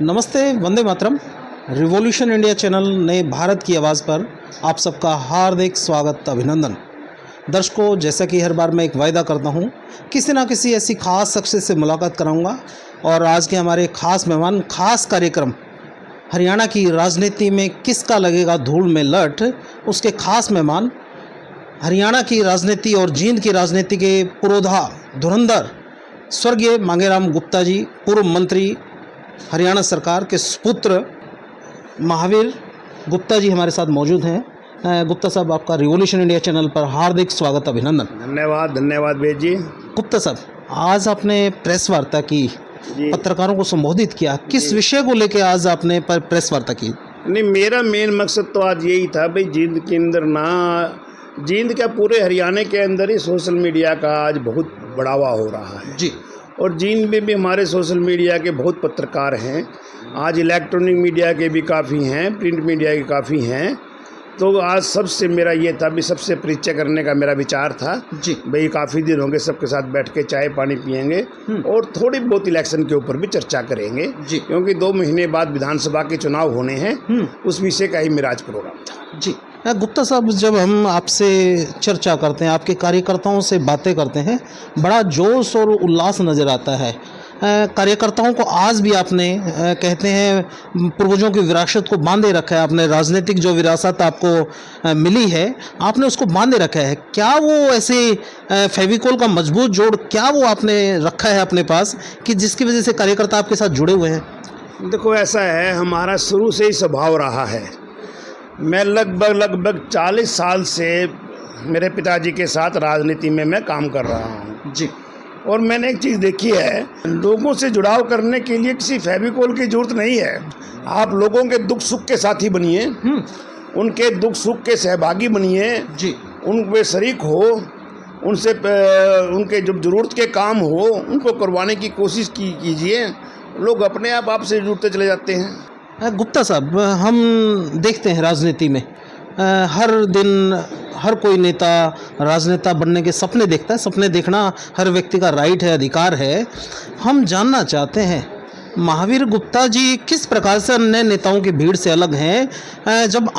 नमस्ते, Vande Mataram. Revolution India channel ने भारत की आवाज़ पर आप सबका हार्दिक स्वागत, अभिनंदन। दर्शकों, जैसा कि हर बार मैं एक वायदा करता हूं, किसी ना किसी ऐसी ख़ास शख्सियत से मुलाकात कराऊंगा और आज के हमारे ख़ास मेहमान, ख़ास कार्यक्रम हरियाणा की राजनीति में किसका लगेगा धूल में लठ, उसके ख़ास मेहमान हरियाणा की राजनीति और जींद की राजनीति के पुरोधा धुरंधर स्वर्गीय मांगेराम गुप्ता जी, पूर्व मंत्री हरियाणा सरकार के सुपुत्र महावीर गुप्ता जी हमारे साथ मौजूद हैं। गुप्ता साहब, आपका रिवॉल्यूशन इंडिया चैनल पर हार्दिक स्वागत, अभिनंदन। धन्यवाद वेद जी। गुप्ता साहब, आज आपने प्रेस वार्ता की, पत्रकारों को संबोधित किया, किस विषय को लेकर आज आपने प्रेस वार्ता की? नहीं, मेरा मेन मकसद तो आज यही था भाई, जींद के अंदर ना, जींद क्या पूरे हरियाणा के अंदर ही सोशल मीडिया का आज बहुत बढ़ावा हो रहा है जी। और जींद में भी हमारे सोशल मीडिया के बहुत पत्रकार हैं। आज इलेक्ट्रॉनिक मीडिया के भी काफ़ी हैं, प्रिंट मीडिया के काफ़ी हैं। तो आज सबसे मेरा ये था भी, सबसे परिचय करने का मेरा विचार था जी। भाई काफ़ी दिन होंगे, सबके साथ बैठ के चाय पानी पियेंगे और थोड़ी बहुत इलेक्शन के ऊपर भी चर्चा करेंगे जी, क्योंकि 2 महीने बाद विधानसभा के चुनाव होने हैं। उस विषय का ही मेरा आज प्रोग्राम था जी। गुप्ता साहब, जब हम आपसे चर्चा करते हैं, आपके कार्यकर्ताओं से बातें करते हैं, बड़ा जोश और उल्लास नज़र आता है। कार्यकर्ताओं को आज भी आपने कहते हैं पूर्वजों की विरासत को बांधे रखा है, आपने राजनीतिक जो विरासत आपको मिली है आपने उसको बांधे रखा है। क्या वो ऐसे फेविकोल का मजबूत जोड़, क्या वो आपने रखा है अपने पास कि जिसकी वजह से कार्यकर्ता आपके साथ जुड़े हुए हैं? देखो, ऐसा है, हमारा शुरू से ही स्वभाव रहा है। मैं लगभग 40 साल से मेरे पिताजी के साथ राजनीति में मैं काम कर रहा हूँ जी। और मैंने एक चीज़ देखी है, लोगों से जुड़ाव करने के लिए किसी फेविकोल की जरूरत नहीं है। आप लोगों के दुख सुख के साथी बनिए, उनके दुख सुख के सहभागी बनिए जी, उनके शरीक हो, उनसे उनके जो ज़रूरत के काम हो उनको करवाने की कोशिश कीजिए। लोग अपने आप आपसे जुड़ते चले जाते हैं। गुप्ता साहब, हम देखते हैं राजनीति में हर दिन हर कोई नेता राजनेता बनने के सपने देखता है। सपने देखना हर व्यक्ति का राइट है, अधिकार है। हम जानना चाहते हैं महावीर गुप्ता जी किस प्रकार से अन्य नेताओं की भीड़ से अलग हैं। जब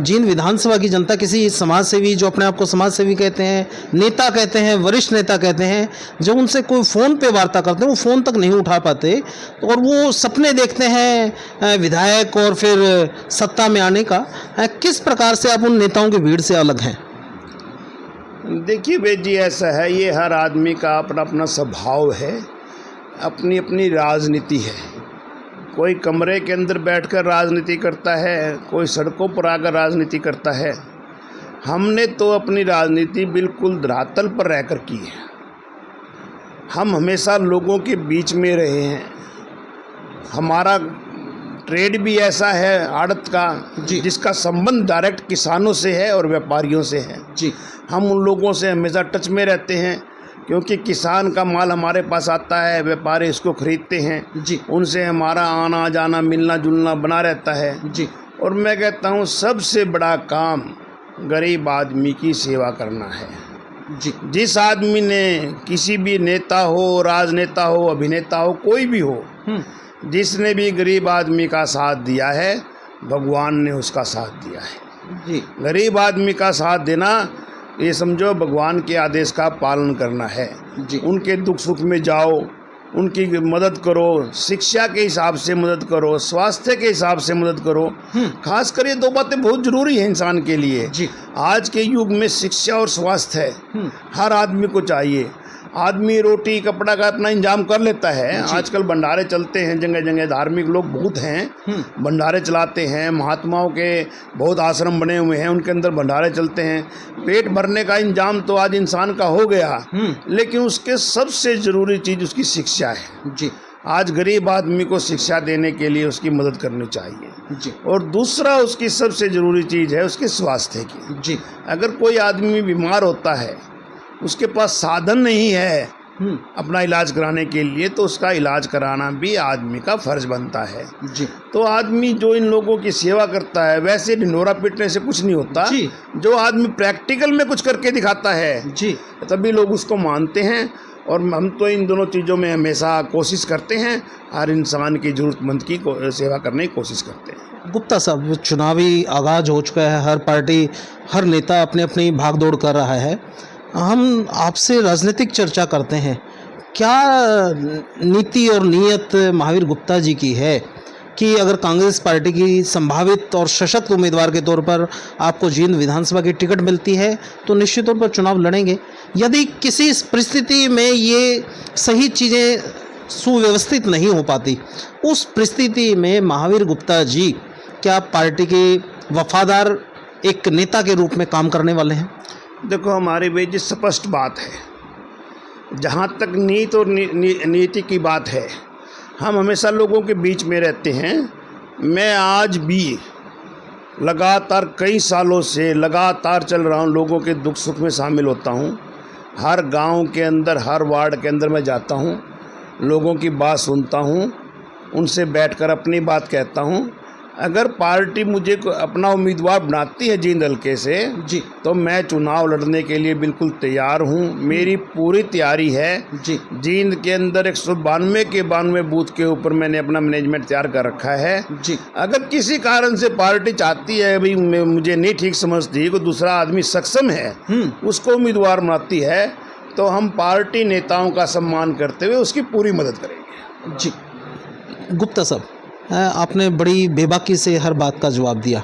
जींद विधानसभा की जनता किसी समाज सेवी, जो अपने आप को समाज सेवी कहते हैं, नेता कहते हैं, वरिष्ठ नेता कहते हैं, जब उनसे कोई फ़ोन पे वार्ता करते हैं वो फ़ोन तक नहीं उठा पाते और वो सपने देखते हैं विधायक और फिर सत्ता में आने का, किस प्रकार से आप उन नेताओं की भीड़ से अलग हैं? देखिए वेद जी, ऐसा है, ये हर आदमी का अपना अपना स्वभाव है, अपनी अपनी राजनीति है। कोई कमरे के अंदर बैठकर राजनीति करता है, कोई सड़कों पर आकर राजनीति करता है। हमने तो अपनी राजनीति बिल्कुल धरातल पर रहकर की है। हम हमेशा लोगों के बीच में रहे हैं। हमारा ट्रेड भी ऐसा है आड़त का जी, जिसका संबंध डायरेक्ट किसानों से है और व्यापारियों से है जी। हम उन लोगों से हमेशा टच में रहते हैं, क्योंकि किसान का माल हमारे पास आता है, व्यापारी इसको खरीदते हैं जी, उनसे हमारा आना जाना मिलना जुलना बना रहता है जी। और मैं कहता हूँ सबसे बड़ा काम गरीब आदमी की सेवा करना है जी। जिस आदमी ने, किसी भी नेता हो, राजनेता हो, अभिनेता हो, कोई भी हो, जिसने भी गरीब आदमी का साथ दिया है, भगवान ने उसका साथ दिया है जी। गरीब आदमी का साथ देना, ये समझो भगवान के आदेश का पालन करना है जी। उनके दुख सुख में जाओ, उनकी मदद करो, शिक्षा के हिसाब से मदद करो, स्वास्थ्य के हिसाब से मदद करो। खासकर ये 2 बातें बहुत ज़रूरी हैं इंसान के लिए जी। आज के युग में शिक्षा और स्वास्थ्य है, हर आदमी को चाहिए। आदमी रोटी कपड़ा का अपना इंतजाम कर लेता है। आजकल भंडारे चलते हैं, जगह जगह धार्मिक लोग बहुत हैं, भंडारे चलाते हैं। महात्माओं के बहुत आश्रम बने हुए हैं, उनके अंदर भंडारे चलते हैं। पेट भरने का इंतजाम तो आज इंसान का हो गया, लेकिन उसके सबसे ज़रूरी चीज़ उसकी शिक्षा है जी। आज गरीब आदमी को शिक्षा देने के लिए उसकी मदद करनी चाहिए जी। और दूसरा उसकी सबसे ज़रूरी चीज़ है उसके स्वास्थ्य की जी। अगर कोई आदमी बीमार होता है, उसके पास साधन नहीं है अपना इलाज कराने के लिए, तो उसका इलाज कराना भी आदमी का फर्ज बनता है जी। तो आदमी जो इन लोगों की सेवा करता है, वैसे ढिंढोरा पीटने से कुछ नहीं होता जी। जो आदमी प्रैक्टिकल में कुछ करके दिखाता है जी, तभी लोग उसको मानते हैं और हम तो इन दोनों चीज़ों में हमेशा कोशिश करते हैं, हर इंसान की ज़रूरतमंद की सेवा करने की कोशिश करते हैं। गुप्ता साहब, चुनावी आगाज हो चुका है, हर पार्टी, हर नेता अपनी अपनी भागदौड़ कर रहा है। हम आपसे राजनीतिक चर्चा करते हैं। क्या नीति और नीयत महावीर गुप्ता जी की है कि अगर कांग्रेस पार्टी की संभावित और सशक्त उम्मीदवार के तौर पर आपको जींद विधानसभा की टिकट मिलती है तो निश्चित तौर पर चुनाव लड़ेंगे? यदि किसी परिस्थिति में ये सही चीज़ें सुव्यवस्थित नहीं हो पाती, उस परिस्थिति में महावीर गुप्ता जी क्या पार्टी के वफादार एक नेता के रूप में काम करने वाले हैं? देखो, हमारी भाई जी स्पष्ट बात है, जहाँ तक नीति और नीति की बात है, हम हमेशा लोगों के बीच में रहते हैं। मैं आज भी लगातार कई सालों से लगातार चल रहा हूँ, लोगों के दुख सुख में शामिल होता हूँ। हर गांव के अंदर, हर वार्ड के अंदर मैं जाता हूँ, लोगों की बात सुनता हूँ, उनसे बैठकर अपनी बात कहता हूँ। अगर पार्टी मुझे अपना उम्मीदवार बनाती है जींद हल्के से जी, तो मैं चुनाव लड़ने के लिए बिल्कुल तैयार हूँ। मेरी पूरी तैयारी है जी, जींद के अंदर 192 के 92 बूथ के ऊपर मैंने अपना मैनेजमेंट तैयार कर रखा है। जी। अगर किसी कारण से पार्टी चाहती है, भाई मुझे नहीं ठीक समझती, कोई दूसरा आदमी सक्षम है, उसको उम्मीदवार बनाती है, तो हम पार्टी नेताओं का सम्मान करते हुए उसकी पूरी मदद करेंगे। जी। गुप्ता साहब, आपने बड़ी बेबाकी से हर बात का जवाब दिया।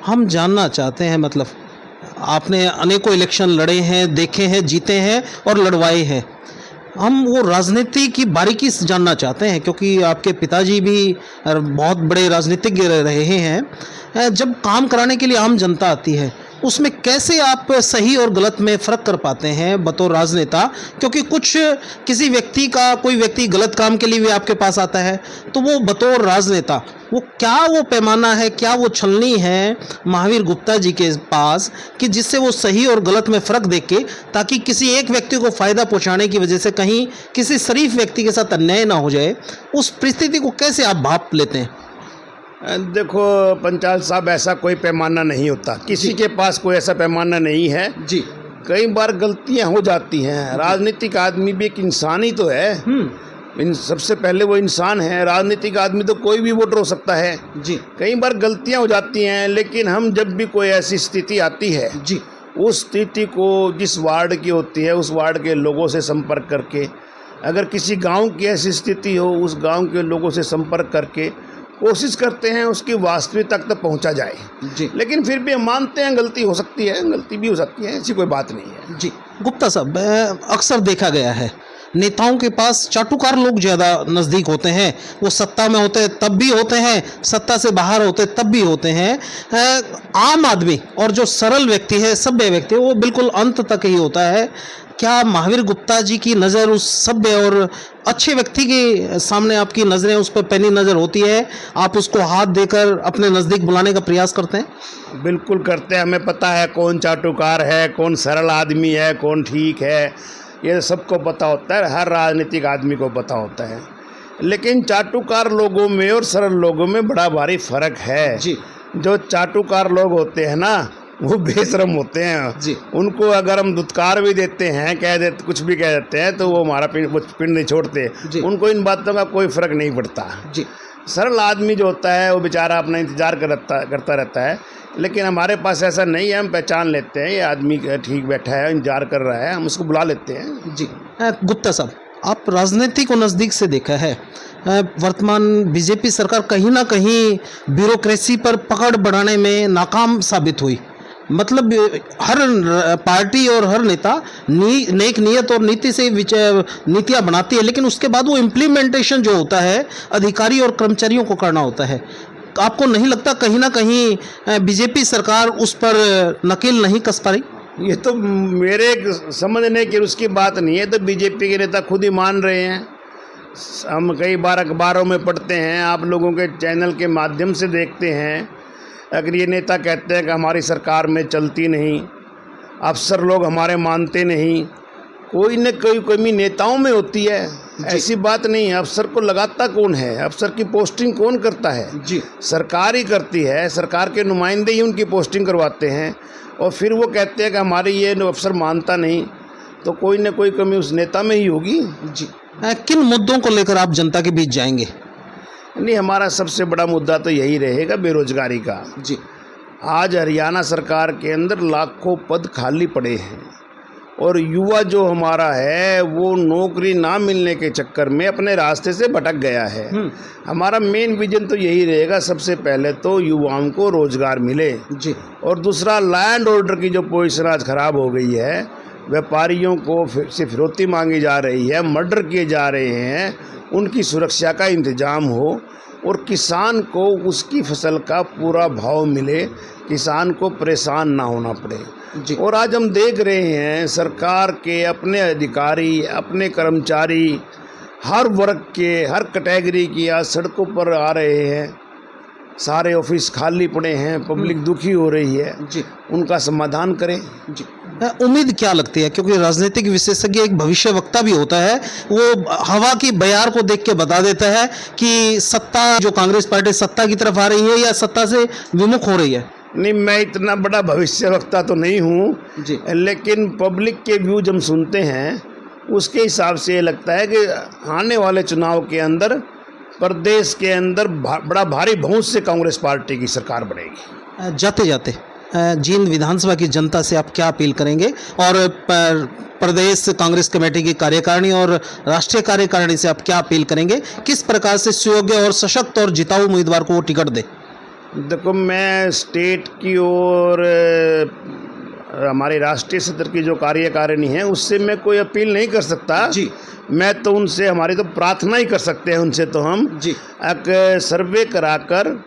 हम जानना चाहते हैं, मतलब आपने अनेकों इलेक्शन लड़े हैं, देखे हैं, जीते हैं और लड़वाए हैं। हम वो राजनीति की बारीकी से जानना चाहते हैं, क्योंकि आपके पिताजी भी बहुत बड़े राजनीतिज्ञ रहे हैं। जब काम कराने के लिए आम जनता आती है, उसमें कैसे आप सही और गलत में फ़र्क कर पाते हैं बतौर राजनेता? क्योंकि किसी व्यक्ति का, कोई व्यक्ति गलत काम के लिए भी आपके पास आता है, तो वो बतौर राजनेता वो पैमाना है, क्या वो छलनी है महावीर गुप्ता जी के पास कि जिससे वो सही और गलत में फ़र्क देख के, ताकि किसी एक व्यक्ति को फ़ायदा पहुंचाने की वजह से कहीं किसी शरीफ व्यक्ति के साथ अन्याय ना हो जाए, उस परिस्थिति को कैसे आप भाप लेते हैं? देखो पंचाल साहब, ऐसा कोई पैमाना नहीं होता, किसी के पास कोई ऐसा पैमाना नहीं है जी। कई बार गलतियां हो जाती हैं। राजनीतिक आदमी भी एक इंसान ही तो है। सबसे पहले वो इंसान है। राजनीतिक आदमी तो कोई भी वोटर हो सकता है जी। कई बार गलतियां हो जाती हैं, लेकिन हम जब भी कोई ऐसी स्थिति आती है जी, उस स्थिति को जिस वार्ड की होती है उस वार्ड के लोगों से संपर्क करके, अगर किसी गांव की ऐसी स्थिति हो उस गांव के लोगों से संपर्क करके कोशिश करते हैं उसकी वास्तविकता तक पहुंचा जाए। जी। लेकिन फिर भी हम मानते हैं गलती हो सकती है, गलती भी हो सकती है, ऐसी कोई बात नहीं है। जी। गुप्ता साहब, अक्सर देखा गया है नेताओं के पास चाटुकार लोग ज़्यादा नज़दीक होते हैं। वो सत्ता में होते हैं तब भी होते हैं, सत्ता से बाहर होते तब भी होते हैं। आम आदमी और जो सरल व्यक्ति है, सभ्य व्यक्ति, वो बिल्कुल अंत तक ही होता है। क्या महावीर गुप्ता जी की नज़र उस सभ्य और अच्छे व्यक्ति के सामने, आपकी नज़रें उस पर पैनी नज़र होती है, आप उसको हाथ देकर अपने नज़दीक बुलाने का प्रयास करते हैं? बिल्कुल करते हैं। हमें पता है कौन चाटुकार है, कौन सरल आदमी है, कौन ठीक है, ये सबको पता होता है, हर राजनीतिक आदमी को पता होता है। लेकिन चाटुकार लोगों में और सरल लोगों में बड़ा भारी फर्क है। जी। जो चाटुकार लोग होते हैं ना, वो बेशरम होते हैं जी। उनको अगर हम दुत्कार भी देते हैं, कुछ भी कह देते हैं, तो वो हमारा पिंड नहीं छोड़ते। उनको इन बातों का कोई फर्क नहीं पड़ता। जी। सरल आदमी जो होता है वो बेचारा अपना इंतजार करता रहता है। लेकिन हमारे पास ऐसा नहीं है, हम पहचान लेते हैं ये आदमी ठीक बैठा है, इंतजार कर रहा है, हम उसको बुला लेते हैं। जी। गुप्ता साहब, आप राजनीति को नज़दीक से देखा है। वर्तमान बीजेपी सरकार कहीं ना कहीं ब्यूरोक्रेसी पर पकड़ बढ़ाने में नाकाम साबित हुई। मतलब हर पार्टी और हर नेता नेक नियत और नीति से नीतियाँ बनाती है, लेकिन उसके बाद वो इम्प्लीमेंटेशन जो होता है अधिकारी और कर्मचारियों को करना होता है। आपको नहीं लगता कहीं ना कहीं बीजेपी सरकार उस पर नकेल नहीं कस पा रही? ये तो मेरे समझने की उसकी बात नहीं है, तो बीजेपी के नेता खुद ही मान रहे हैं। हम कई बार अखबारों में पढ़ते हैं, आप लोगों के चैनल के माध्यम से देखते हैं। अगर ये नेता कहते हैं कि हमारी सरकार में चलती नहीं, अफसर लोग हमारे मानते नहीं, कोई न कोई कमी नेताओं में होती है, ऐसी बात नहीं है। अफसर को लगाता कौन है? अफसर की पोस्टिंग कौन करता है? जी। सरकार ही करती है, सरकार के नुमाइंदे ही उनकी पोस्टिंग करवाते हैं। और फिर वो कहते हैं कि हमारी ये अफसर मानता नहीं। तो कोई न कोई कमी उस नेता में ही होगी। जी। किन मुद्दों को लेकर आप जनता के बीच जाएंगे? नहीं, हमारा सबसे बड़ा मुद्दा तो यही रहेगा, बेरोजगारी का। जी। आज हरियाणा सरकार के अंदर लाखों पद खाली पड़े हैं और युवा जो हमारा है वो नौकरी ना मिलने के चक्कर में अपने रास्ते से भटक गया है। हमारा मेन विजन तो यही रहेगा, सबसे पहले तो युवाओं को रोजगार मिले जी। और दूसरा लैंड ऑर्डर की जो पोजीशन आज खराब हो गई है, व्यापारियों को से फिरौती मांगी जा रही है, मर्डर किए जा रहे हैं, उनकी सुरक्षा का इंतजाम हो और किसान को उसकी फसल का पूरा भाव मिले, किसान को परेशान ना होना पड़े। जी। और आज हम देख रहे हैं सरकार के अपने अधिकारी, अपने कर्मचारी, हर वर्ग के, हर कैटेगरी की आज सड़कों पर आ रहे हैं, सारे ऑफिस खाली पड़े हैं, पब्लिक दुखी हो रही है। जी। उनका समाधान करें। जी। उम्मीद क्या लगती है, क्योंकि राजनीतिक विशेषज्ञ एक भविष्यवक्ता भी होता है, वो हवा की बयार को देख के बता देता है कि सत्ता जो कांग्रेस पार्टी सत्ता की तरफ आ रही है या सत्ता से विमुख हो रही है। नहीं, मैं इतना बड़ा भविष्यवक्ता तो नहीं हूँ जी। लेकिन पब्लिक के व्यूज हम सुनते हैं, उसके हिसाब से ये लगता है कि आने वाले चुनाव के अंदर प्रदेश के अंदर बड़ा भारी बहुमत से कांग्रेस पार्टी की सरकार बनेगी। जाते जाते जींद विधानसभा की जनता से आप क्या अपील करेंगे और प्रदेश कांग्रेस कमेटी की कार्यकारिणी और राष्ट्रीय कार्यकारिणी से आप क्या अपील करेंगे, किस प्रकार से सुयोग्य और सशक्त और जिताऊ उम्मीदवार को वो टिकट दे? देखो, मैं स्टेट की और हमारी राष्ट्रीय सदर की जो कार्यकारिणी है उससे मैं कोई अपील नहीं कर सकता जी। मैं तो उनसे, हमारी तो प्रार्थना ही कर सकते हैं उनसे, तो हम जी। एक सर्वे कराकर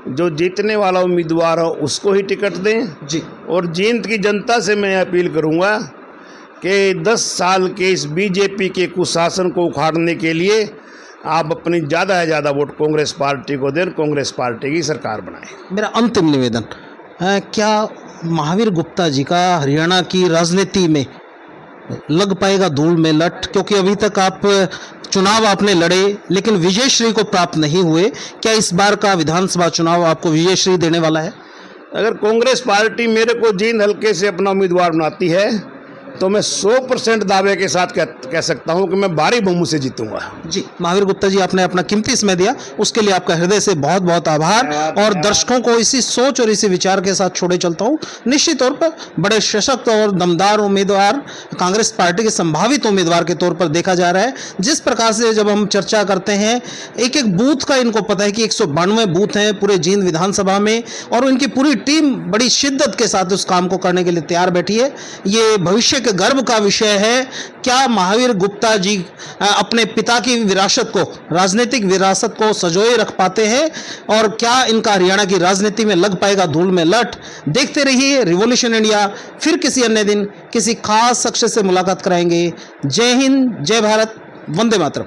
जो जीतने वाला उम्मीदवार हो उसको ही टिकट दें। जी। और जींद की जनता से मैं अपील करूंगा कि 10 साल के इस बीजेपी के कुशासन को उखाड़ने के लिए आप अपनी ज़्यादा से ज़्यादा वोट कांग्रेस पार्टी को दें, कांग्रेस पार्टी की सरकार बनाएं। मेरा अंतिम निवेदन है, क्या महावीर गुप्ता जी का हरियाणा की राजनीति में लग पाएगा धूल में लट, क्योंकि अभी तक आप चुनाव आपने लड़े लेकिन विजयश्री को प्राप्त नहीं हुए, क्या इस बार का विधानसभा चुनाव आपको विजयश्री देने वाला है? अगर कांग्रेस पार्टी मेरे को जींद हल्के से अपना उम्मीदवार बनाती है तो मैं 100% दावे के साथ कह सकता हूं कि मैं भारी बहुमत से जीतूंगा। जी। महावीर गुप्ता जी, आपने अपना कीमती समय दिया, उसके लिए आपका हृदय से बहुत बहुत आभार। और दर्शकों को इसी सोच और इसी विचार के साथ छोड़े चलता हूं। निश्चित तौर पर बड़े सशक्त और दमदार उम्मीदवार कांग्रेस पार्टी के संभावित उम्मीदवार के तौर पर देखा जा रहा है। जिस प्रकार से जब हम चर्चा करते हैं, एक एक बूथ का इनको पता है कि 192 बूथ हैं पूरे जींद विधानसभा में, और इनकी पूरी टीम बड़ी शिद्दत के साथ उस काम को करने के लिए तैयार बैठी है। ये भविष्य के गर्व का विषय है। क्या महावीर गुप्ता जी अपने पिता की विरासत को, राजनीतिक विरासत को संजोए रख पाते हैं, और क्या इनका हरियाणा की राजनीति में लग पाएगा धूल में लट? देखते रहिए रिवॉल्यूशन इंडिया। फिर किसी अन्य दिन किसी खास शख्स से मुलाकात कराएंगे। जय हिंद, जय भारत, वंदे मातरम।